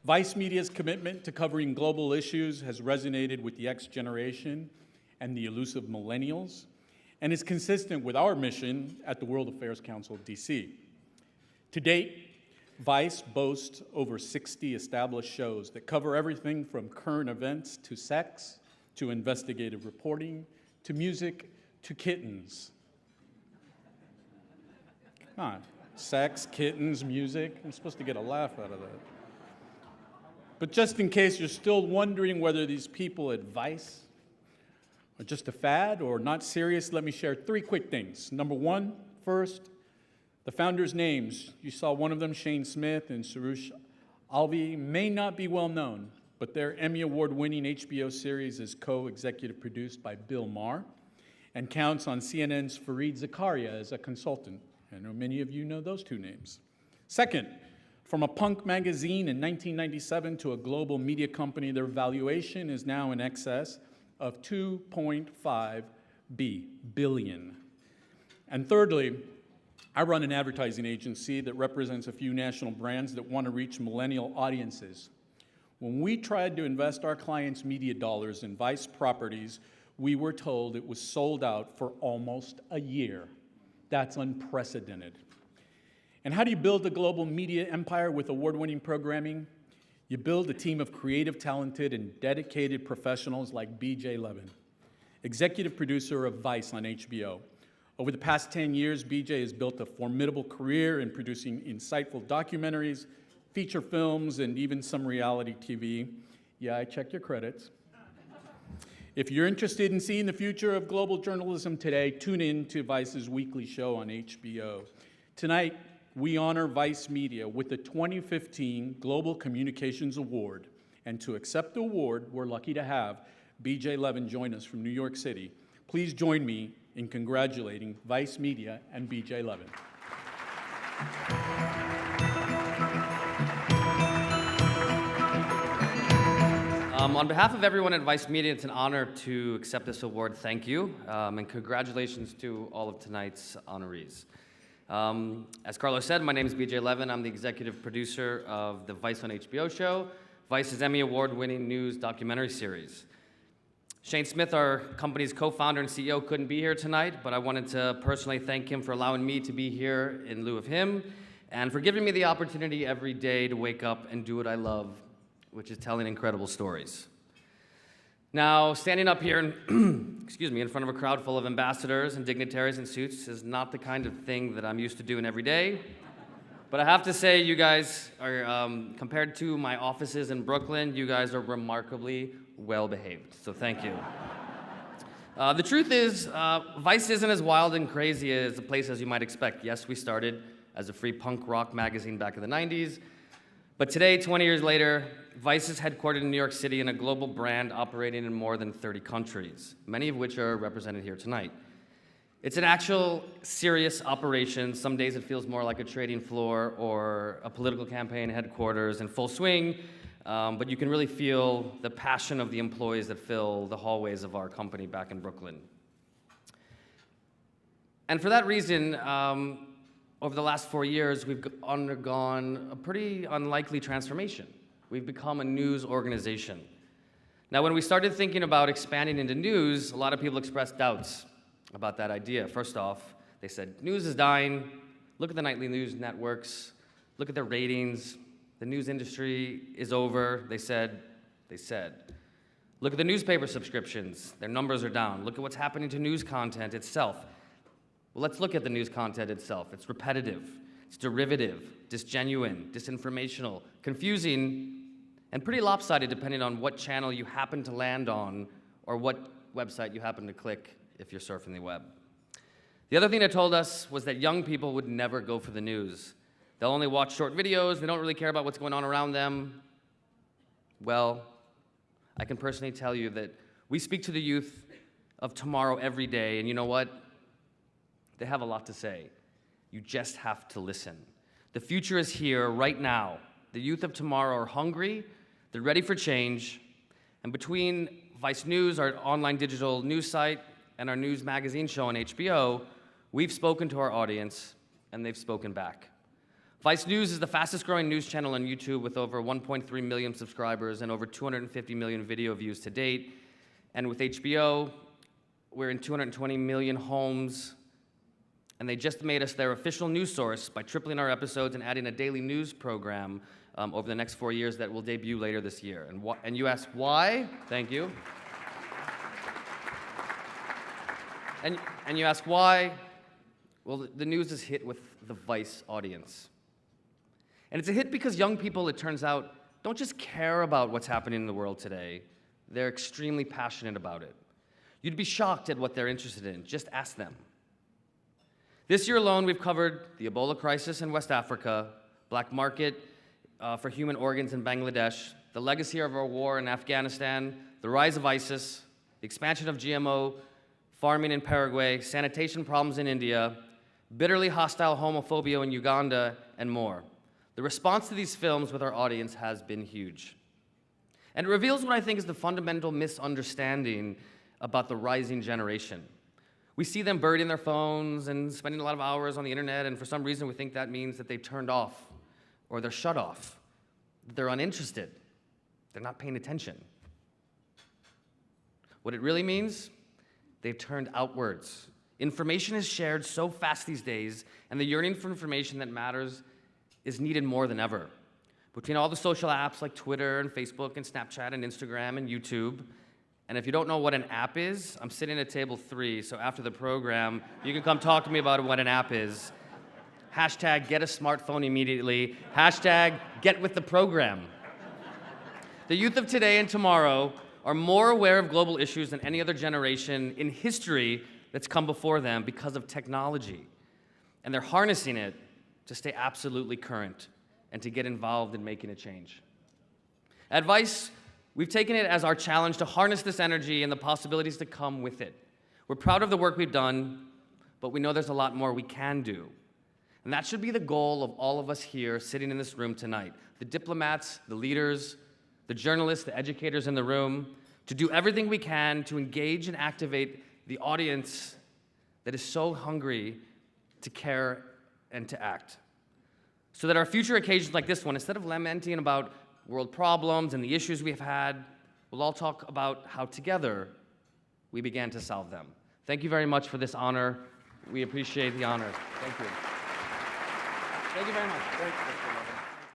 Vice Media's commitment to covering global issues has resonated with the X generation and the elusive millennials, and is consistent with our mission at the World Affairs Council of DC. To date, Vice boasts over 60 established shows that cover everything from current events to sex, to investigative reporting, to music, to kittens. Come on, sex, kittens, music. I'm supposed to get a laugh out of that. But just in case you're still wondering whether these people at Vice are just a fad or not serious, let me share 3 quick things. Number 1, first, the founders' names. You saw one of them, Shane Smith and Soroush Alvi, may not be well known, but their Emmy Award-winning HBO series is co-executive produced by Bill Maher and counts on CNN's Fareed Zakaria as a consultant. I know many of you know those 2 names. Second, from a punk magazine in 1997 to a global media company, their valuation is now in excess of $2.5 billion. And thirdly, I run an advertising agency that represents a few national brands that want to reach millennial audiences. When we tried to invest our clients' media dollars in Vice properties, we were told it was sold out for almost a year. That's unprecedented. And how do you build a global media empire with award-winning programming? You build a team of creative, talented, and dedicated professionals like BJ Levin, executive producer of Vice on HBO. Over the past 10 years, BJ has built a formidable career in producing insightful documentaries, feature films, and even some reality TV. Yeah, I checked your credits. If you're interested in seeing the future of global journalism today, tune in to Vice's weekly show on HBO. Tonight, we honor Vice Media with the 2015 Global Communications Award. And to accept the award, we're lucky to have BJ Levin join us from New York City. Please join me in congratulating Vice Media and BJ Levin. On behalf of everyone at Vice Media, it's an honor to accept this award. Thank you, and congratulations to all of tonight's honorees. As Carlos said, my name is BJ Levin. I'm the executive producer of the Vice on HBO show, Vice's Emmy Award-winning news documentary series. Shane Smith, our company's co-founder and CEO, couldn't be here tonight, but I wanted to personally thank him for allowing me to be here in lieu of him, and for giving me the opportunity every day to wake up and do what I love, which is telling incredible stories. Now, standing up here in front of a crowd full of ambassadors and dignitaries in suits is not the kind of thing that I'm used to doing every day. But I have to say, you guys are, compared to my offices in Brooklyn, you guys are remarkably well-behaved, so thank you. The truth is, Vice isn't as wild and crazy as a place as you might expect. Yes, we started as a free punk rock magazine back in the 90s, but today, 20 years later, Vice is headquartered in New York City and a global brand operating in more than 30 countries, many of which are represented here tonight. It's an actual serious operation. Some days it feels more like a trading floor or a political campaign headquarters in full swing, but you can really feel the passion of the employees that fill the hallways of our company back in Brooklyn. And for that reason, over the last 4 years, we've undergone a pretty unlikely transformation. We've become a news organization. Now, when we started thinking about expanding into news, a lot of people expressed doubts about that idea. First off, they said, news is dying. Look at the nightly news networks. Look at their ratings. The news industry is over, they said. Look at the newspaper subscriptions. Their numbers are down. Look at what's happening to news content itself. Well, let's look at the news content itself. It's repetitive, it's derivative, disgenuine, disinformational, confusing, and pretty lopsided depending on what channel you happen to land on or what website you happen to click if you're surfing the web. The other thing they told us was that young people would never go for the news. They'll only watch short videos, they don't really care about what's going on around them. Well, I can personally tell you that we speak to the youth of tomorrow every day, and you know what? They have a lot to say. You just have to listen. The future is here right now. The youth of tomorrow are hungry, they're ready for change, and between Vice News, our online digital news site, and our news magazine show on HBO, we've spoken to our audience, and they've spoken back. Vice News is the fastest growing news channel on YouTube with over 1.3 million subscribers and over 250 million video views to date. And with HBO, we're in 220 million homes, and they just made us their official news source by tripling our episodes and adding a daily news program over the next 4 years that will debut later this year. And you ask why? Thank you. And you ask why? Well, the news is hit with the Vice audience. And it's a hit because young people, it turns out, don't just care about what's happening in the world today. They're extremely passionate about it. You'd be shocked at what they're interested in. Just ask them. This year alone, we've covered the Ebola crisis in West Africa, black market for human organs in Bangladesh, the legacy of our war in Afghanistan, the rise of ISIS, the expansion of GMO farming in Paraguay, sanitation problems in India, bitterly hostile homophobia in Uganda, and more. The response to these films with our audience has been huge. And it reveals what I think is the fundamental misunderstanding about the rising generation. We see them buried in their phones and spending a lot of hours on the internet, and for some reason we think that means that they've turned off or they're shut off. They're uninterested. They're not paying attention. What it really means, they've turned outwards. Information is shared so fast these days, and the yearning for information that matters is needed more than ever. Between all the social apps like Twitter and Facebook and Snapchat and Instagram and YouTube, and if you don't know what an app is, I'm sitting at table 3, so after the program, you can come talk to me about what an app is. Hashtag get a smartphone immediately. Hashtag get with the program. The youth of today and tomorrow are more aware of global issues than any other generation in history that's come before them because of technology. And they're harnessing it to stay absolutely current and to get involved in making a change. At Vice, we've taken it as our challenge to harness this energy and the possibilities to come with it. We're proud of the work we've done, but we know there's a lot more we can do. And that should be the goal of all of us here sitting in this room tonight. The diplomats, the leaders, the journalists, the educators in the room, to do everything we can to engage and activate the audience that is so hungry to care and to act. So that our future occasions like this one, instead of lamenting about world problems and the issues we've had, we'll all talk about how together we began to solve them. Thank you very much for this honor. We appreciate the honor. Thank you. Thank you very much.